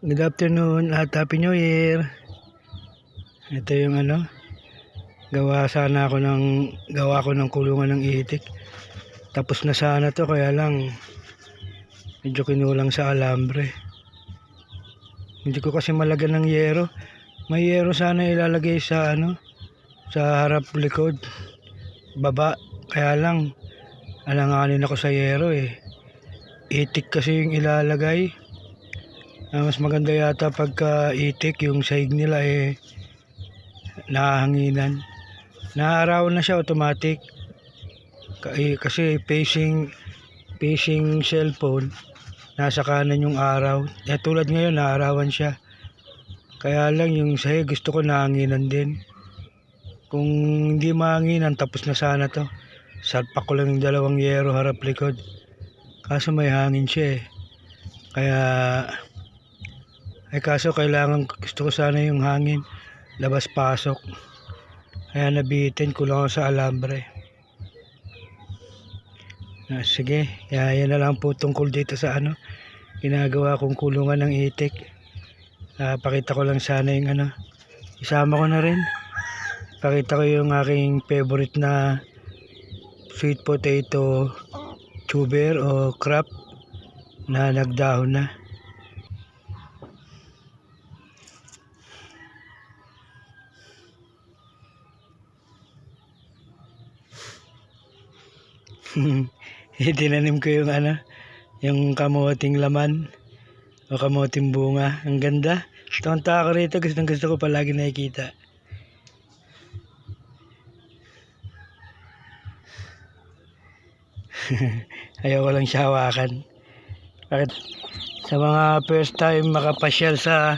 Good afternoon at Happy New Year. Ito yung gawa ko ng kulungan ng itik. Tapos na sana to, kaya lang medyo kinulang sa alambre. Hindi ko kasi malagyan ng yero. May yero sana ilalagay sa sa harap likod, baba. Kaya lang alanganin ako sa yero eh. Itik kasi yung ilalagay. Mas maganda yata pagka itik yung sahig nila nahanginan. Naarawan na siya automatic. Kasi facing cellphone, nasa kanan yung araw. Tulad ngayon naarawan siya. Kaya lang yung sahig gusto ko nahanginan din. Kung hindi mahanginan, tapos na sana to. Salpak ko lang yung dalawang yero harap likod. Kaso may hangin siya kaso gusto ko sana yung hangin labas pasok, kaya nabitin, kulang ako sa alambre. Sige, yan na lang po tungkol dito sa ginagawa kong kulungan ng itik. Pakita ko lang sana yung isama ko na rin, pakita ko yung aking favorite na sweet potato tuber o crop na nagdahon na. Tinanim ko yung kamoting laman o kamoting bunga. Ang ganda. Tonta ako rito, gusto ko palagi nakikita. Ayoko lang siya hawakan. Bakit? Sa mga first time makapasyal sa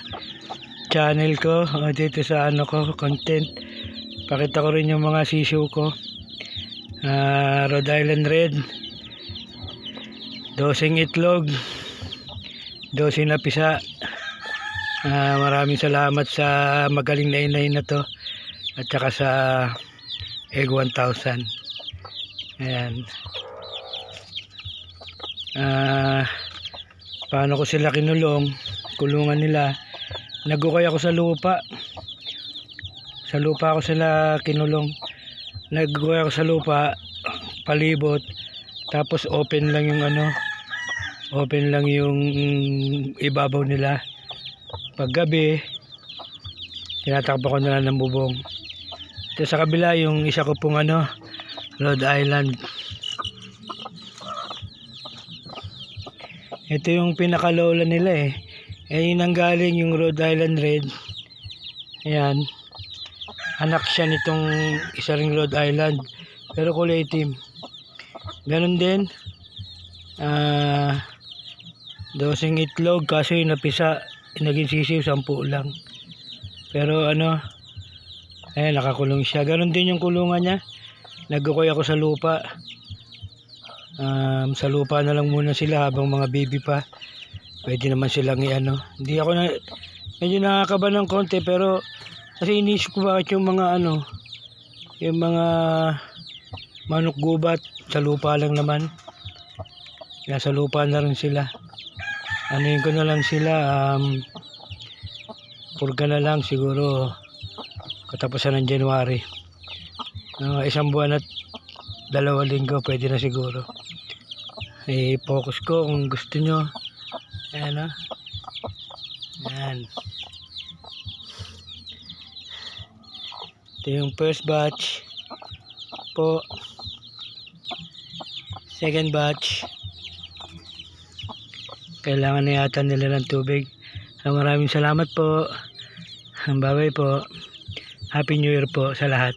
channel ko o dito sa content, pakita ko rin yung mga sisiw ko. Rhode Island Red, 12 itlog, 12 na pisa. Maraming salamat sa magaling na inay na to at saka sa Egg 1000. Ayan. Paano ko sila kulungan nila, nagukay ako sa lupa ako sila kinulong. Nagukay ako sa lupa, palibot, tapos open lang yung ibabaw nila. Paggabi, tinatakbo ko na lang ng bubong. Ito sa kabila yung isa ko pong Rhode Island. Ito yung pinakalola nila yun ang galing yung Rhode Island Red. Ayan, anak siya nitong isa ring Rhode Island pero kulay itim. Ganon din, 12 itlog, kaso yung napisa naging sisiw 10 lang. Pero ayan, nakakulong siya. Ganon din yung kulungan niya. Nagkukoy ako sa lupa. Sa lupa na lang muna sila habang mga baby pa. Pwede naman silang hindi ako medyo nakakaba ng konti, pero kasi iniisip ko bakit yung mga yung mga manok gubat sa lupa lang naman. Kaya sa lupa na rin sila. Anuhin ko na lang sila, purga na lang siguro katapusan ng January. Isang buwan at 2 linggo pwede na siguro. I-focus ko kung gusto nyo. Ayan Ayan. Ito yung first batch po. Second batch. Kailangan na yata nila ng tubig. Maraming salamat po. Bye bye po. Happy New Year po sa lahat.